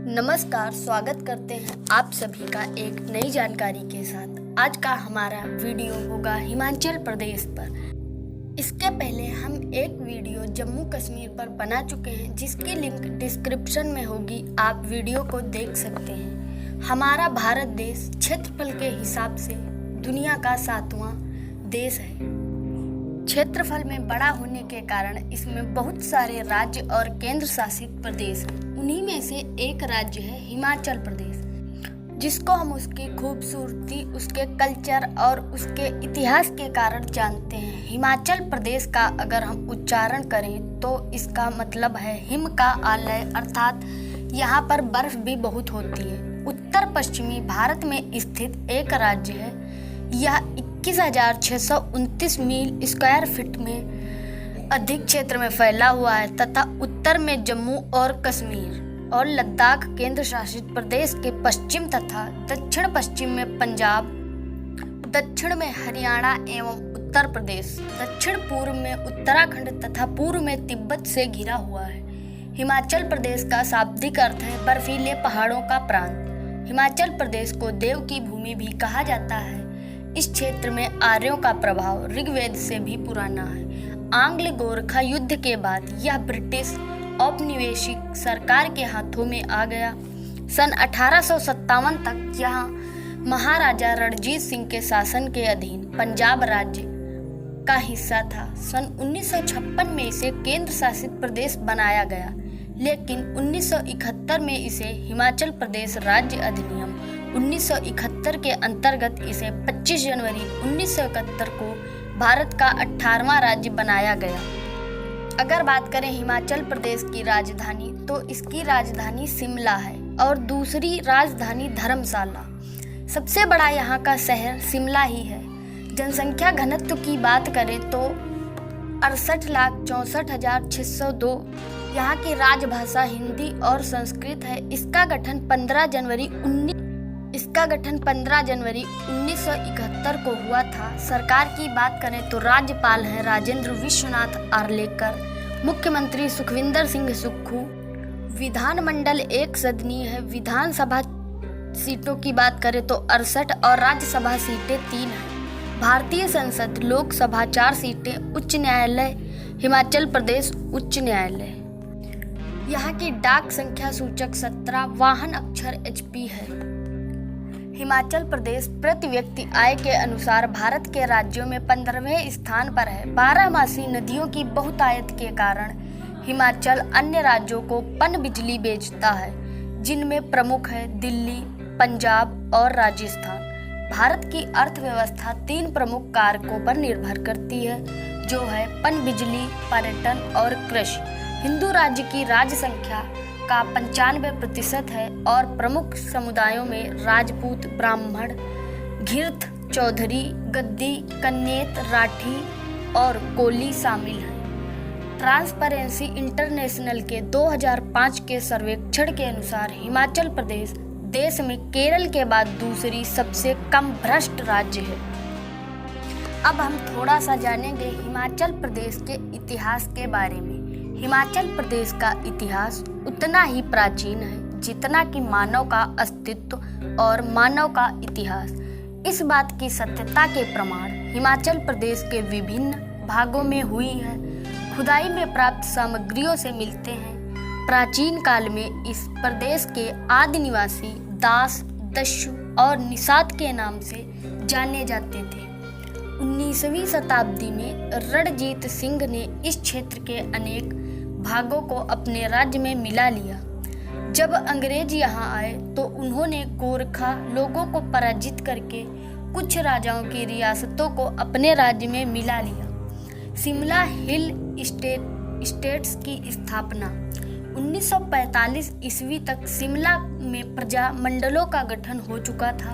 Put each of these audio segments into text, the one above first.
नमस्कार, स्वागत करते हैं आप सभी का एक नई जानकारी के साथ। आज का हमारा वीडियो होगा हिमाचल प्रदेश पर। इसके पहले हम एक वीडियो जम्मू कश्मीर पर बना चुके हैं, जिसकी लिंक डिस्क्रिप्शन में होगी, आप वीडियो को देख सकते हैं। हमारा भारत देश क्षेत्रफल के हिसाब से दुनिया का 7वां देश है। क्षेत्रफल में बड़ा होने के कारण इसमें बहुत सारे राज्य और केंद्र शासित प्रदेश हैं। उन्हीं में से एक राज्य है हिमाचल प्रदेश, जिसको हम उसकी खूबसूरती, उसके कल्चर और उसके इतिहास के कारण जानते हैं। हिमाचल प्रदेश का अगर हम उच्चारण करें तो इसका मतलब है हिम का आलय, अर्थात यहाँ पर बर्फ भी बहुत होती है। उत्तर पश्चिमी भारत में स्थित एक राज्य है। यह 21,629 मील स्क्वायर फीट में अधिक क्षेत्र में फैला हुआ है तथा उत्तर में जम्मू और कश्मीर और लद्दाख केंद्र शासित प्रदेश के पश्चिम तथा दक्षिण पश्चिम में पंजाब, दक्षिण में हरियाणा एवं उत्तर प्रदेश, दक्षिण पूर्व में उत्तराखंड तथा पूर्व में तिब्बत से घिरा हुआ है। हिमाचल प्रदेश का शाब्दिक अर्थ है बर्फीले पहाड़ों का प्रांत। हिमाचल प्रदेश को देव की भूमि भी कहा जाता है। इस क्षेत्र में आर्यों का प्रभाव ऋग्वेद से भी पुराना है। आंग्ल गोरखा युद्ध के बाद यह ब्रिटिश औपनिवेशिक सरकार के हाथों में आ गया। सन 1857 तक यहाँ महाराजा रणजीत सिंह के शासन के अधीन पंजाब राज्य का हिस्सा था। सन 1956 में इसे केंद्र शासित प्रदेश बनाया गया, लेकिन 1971 में इसे हिमाचल प्रदेश राज्य अधिनियम 1971 के अंतर्गत इसे 25 जनवरी 1971 को भारत का 18वां राज्य बनाया गया। अगर बात करें हिमाचल प्रदेश की राजधानी, तो इसकी राजधानी शिमला है और दूसरी राजधानी धर्मशाला। सबसे बड़ा यहाँ का शहर शिमला ही है। जनसंख्या घनत्व की बात करें तो 68,64,602। यहाँ की राजभाषा हिंदी और संस्कृत है। इसका गठन 15 जनवरी 1971 को हुआ था। सरकार की बात करें तो राज्यपाल हैं राजेंद्र विश्वनाथ आर्लेकर, मुख्यमंत्री सुखविंदर सिंह सुक्खू। विधानमंडल एक सदनीय है। विधानसभा सीटों की बात करें तो 68 और राज्यसभा सीटें 3 हैं। भारतीय संसद लोकसभा 4 सीटें, उच्च न्यायालय हिमाचल प्रदेश उच्च न्यायालय। यहाँ की डाक संख्या सूचक 17, वाहन अक्षर HP है। हिमाचल प्रदेश प्रति व्यक्ति आय के अनुसार भारत के राज्यों में 15वें स्थान पर है। 12मासी नदियों की बहुतायत के कारण हिमाचल अन्य राज्यों को पनबिजली बेचता है, जिनमें प्रमुख है दिल्ली, पंजाब और राजस्थान। भारत की अर्थव्यवस्था 3 प्रमुख कारकों पर निर्भर करती है, जो है पनबिजली, पर्यटन और कृषि। हिंदू राज्य की राज्य संख्या का 95% है और प्रमुख समुदायों में राजपूत, ब्राह्मण, घिर्थ, चौधरी, गद्दी, कन्नेत, राठी और कोली शामिल हैं। ट्रांसपेरेंसी इंटरनेशनल के 2005 के सर्वेक्षण के अनुसार हिमाचल प्रदेश देश में केरल के बाद दूसरी सबसे कम भ्रष्ट राज्य है। अब हम थोड़ा सा जानेंगे हिमाचल प्रदेश के इतिहास के बारे में। हिमाचल प्रदेश का इतिहास उतना ही प्राचीन है जितना कि मानव का अस्तित्व और मानव का इतिहास। इस बात की सत्यता के प्रमाण हिमाचल प्रदेश के विभिन्न भागों में हुई है। खुदाई में प्राप्त सामग्रियों से मिलते हैं। प्राचीन काल में इस प्रदेश के आदि निवासी दास, दस्यु और निषाद के नाम से जाने जाते थे। 19वीं शताब्दी में रणजीत सिंह ने इस क्षेत्र के अनेक भागों को अपने राज्य में मिला लिया। जब अंग्रेज यहाँ आए तो उन्होंने गोरखा लोगों को पराजित करके कुछ राजाओं की रियासतों को अपने राज्य में मिला लिया। शिमला हिल स्टेट्स की स्थापना 1945 ईस्वी तक शिमला में प्रजा मंडलों का गठन हो चुका था।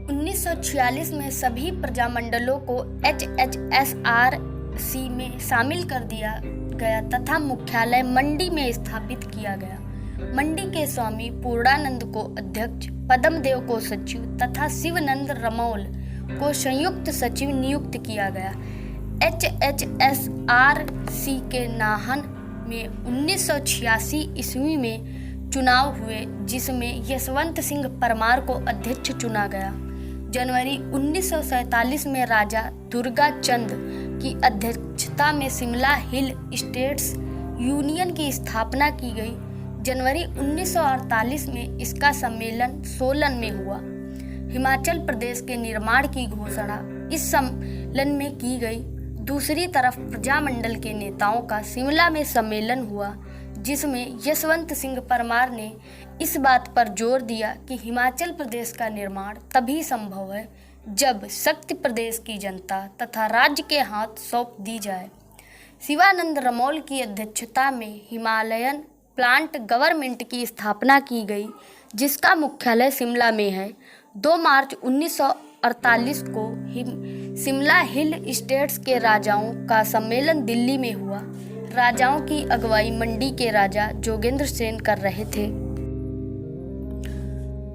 1946 में सभी प्रजा मंडलों को HHSRC में शामिल कर दिया गया तथा मुख्यालय मंडी में स्थापित किया गया। मंडी के स्वामी पूर्णानंद को अध्यक्ष, पद्मदेव को सचिव तथा शिवनंद रमौल को संयुक्त सचिव नियुक्त किया गया। HHSRC के नाहन में 1986 ईस्वी में चुनाव हुए जिसमें यशवंत सिंह परमार को अध्यक्ष चुना गया। जनवरी 1947 में राजा दुर्गाचंद की अध्यक्षता में शिमला हिल स्टेट्स यूनियन की स्थापना की गई। जनवरी 1948 में इसका सम्मेलन सोलन में हुआ। हिमाचल प्रदेश के निर्माण की घोषणा इस सम्मेलन में की गई। दूसरी तरफ प्रजामंडल के नेताओं का शिमला में सम्मेलन हुआ, जिसमें यशवंत सिंह परमार ने इस बात पर जोर दिया कि हिमाचल प्रदेश का निर्माण तभी संभव है जब शक्ति प्रदेश की जनता तथा राज्य के हाथ सौंप दी जाए। शिवानंद रमौल की अध्यक्षता में हिमालयन प्लांट गवर्नमेंट की स्थापना की गई, जिसका मुख्यालय शिमला में है। 2 मार्च 1948 को शिमला हिल स्टेट्स के राजाओं का सम्मेलन दिल्ली में हुआ। राजाओं की अगुवाई मंडी के राजा जोगेंद्र सेन कर रहे थे।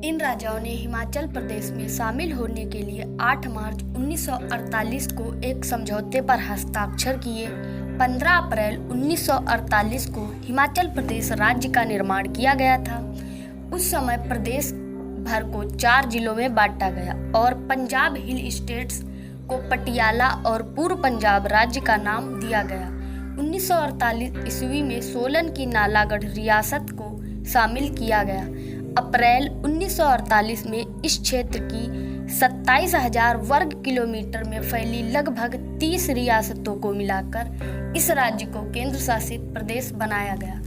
इन राजाओं ने हिमाचल प्रदेश में शामिल होने के लिए 8 मार्च 1948 को एक समझौते पर हस्ताक्षर किए। 15 अप्रैल 1948 को हिमाचल प्रदेश राज्य का निर्माण किया गया था। उस समय प्रदेश भर को 4 जिलों में बांटा गया और पंजाब हिल स्टेट्स को पटियाला और पूर्व पंजाब राज्य का नाम दिया गया। 1948 ईस्वी में सोलन की नालागढ़ रियासत को शामिल किया गया। अप्रैल 1948 में इस क्षेत्र की 27,000 वर्ग किलोमीटर में फैली लगभग 30 रियासतों को मिलाकर इस राज्य को केंद्र शासित प्रदेश बनाया गया।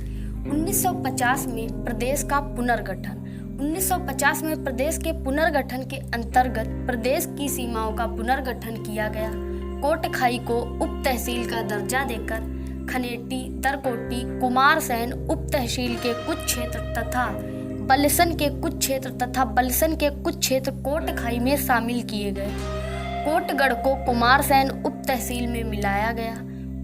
1950 में प्रदेश का पुनर्गठन। 1950 में प्रदेश के पुनर्गठन के अंतर्गत प्रदेश की सीमाओं का पुनर्गठन किया गया। कोटखाई को उप तहसील का दर्जा देकर खनेटी, दरकोटी, कुमारसैन उप तहसील के कुछ क्षेत्र तथा बलसन के कुछ क्षेत्र कोटखाई में शामिल किए गए। कोटगढ़ को कुमारसैन उप तहसील में मिलाया गया।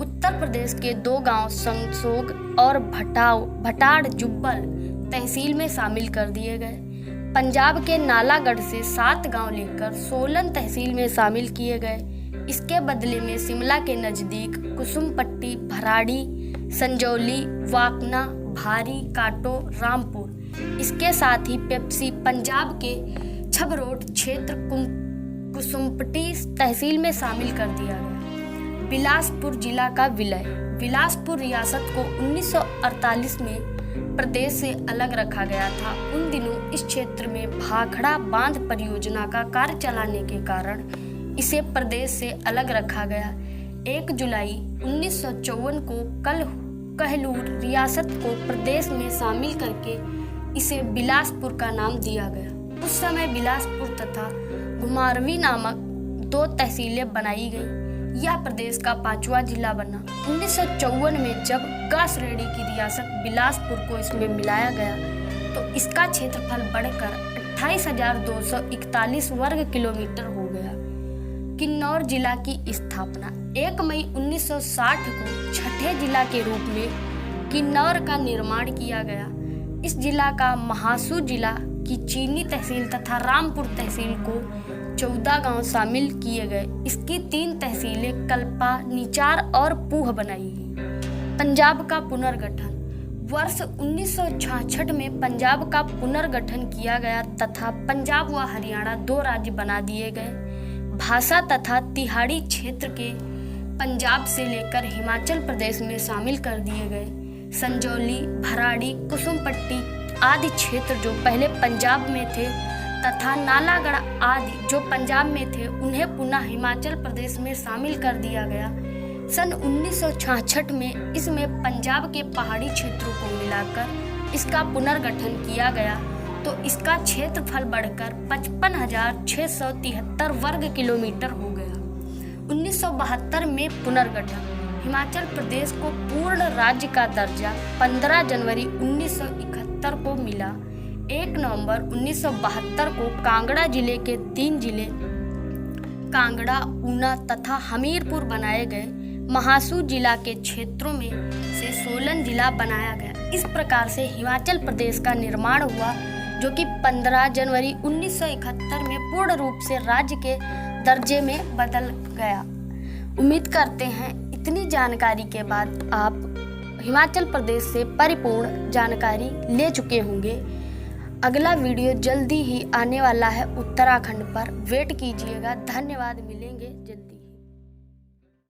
उत्तर प्रदेश के 2 गांव संसोग और भटाड़ जुब्बल तहसील में शामिल कर दिए गए। पंजाब के नालागढ़ से 7 गांव लेकर सोलन तहसील में शामिल किए गए। इसके बदले में शिमला के नज़दीक कुसुमपट्टी, भराड़ी, संजौली, वाकना, भारी, काटो, रामपुर, इसके साथ ही पेप्सी पंजाब के छबरोट क्षेत्र कुसुमपट्टी तहसील में शामिल कर दिया गया। बिलासपुर जिला का विलय। बिलासपुर रियासत को 1948 में प्रदेश से अलग रखा गया था। उन दिनों इस क्षेत्र में भाखड़ा बांध परियोजना का कार्य चलाने के कारण इसे प्रदेश से अलग रखा गया। 1 जुलाई 1954 को कहलूर रियासत को प्रदेश में शामिल करके इसे बिलासपुर का नाम दिया गया। उस समय बिलासपुर तथा घुमारवीं नामक 2 तहसीलें बनाई गई। यह प्रदेश का 5वां जिला बना। 1954 में जब ग श्रेणी की रियासत बिलासपुर को इसमें मिलाया गया तो इसका क्षेत्रफल बढ़कर 28,241 वर्ग किलोमीटर हो गया। किन्नौर जिला की स्थापना। 1 मई 1960 को छठे जिला के रूप में किन्नौर का निर्माण किया गया। इस जिला का महासू जिला की चीनी तहसील तथा रामपुर तहसील को 14 गांव शामिल किए गए। इसकी 3 तहसीलें कल्पा, निचार और पूह बनाई गई। पंजाब का पुनर्गठन। वर्ष 1966 में पंजाब का पुनर्गठन किया गया तथा पंजाब व हरियाणा 2 राज्य बना दिए गए। भाषा तथा तिहाड़ी क्षेत्र के पंजाब से लेकर हिमाचल प्रदेश में शामिल कर दिए गए। संजौली, भराड़ी, कुसुमपट्टी आदि क्षेत्र जो पहले पंजाब में थे तथा नालागढ़ आदि जो पंजाब में थे, उन्हें पुनः हिमाचल प्रदेश में शामिल कर दिया गया। सन 1966 में इसमें पंजाब के पहाड़ी क्षेत्रों को मिलाकर इसका पुनर्गठन किया गया तो इसका क्षेत्रफल बढ़कर 55,673 वर्ग किलोमीटर हो गया। 1972 में पुनर्गठन। हिमाचल प्रदेश को पूर्ण राज्य का दर्जा 15 जनवरी 1971 को मिला। 1 नवंबर 1972 को कांगड़ा जिले के 3 जिले कांगड़ा, ऊना तथा हमीरपुर बनाए गए। महासू जिला के क्षेत्रों में से सोलन जिला बनाया गया। इस प्रकार से हिमाचल प्रदेश का निर्माण हुआ, जो कि 15 जनवरी 1971 में पूर्ण रूप से राज्य के दर्जे में बदल गया। उम्मीद करते हैं इतनी जानकारी के बाद आप हिमाचल प्रदेश से परिपूर्ण जानकारी ले चुके होंगे। अगला वीडियो जल्दी ही आने वाला है उत्तराखंड पर, वेट कीजिएगा। धन्यवाद, मिलेंगे जल्दी।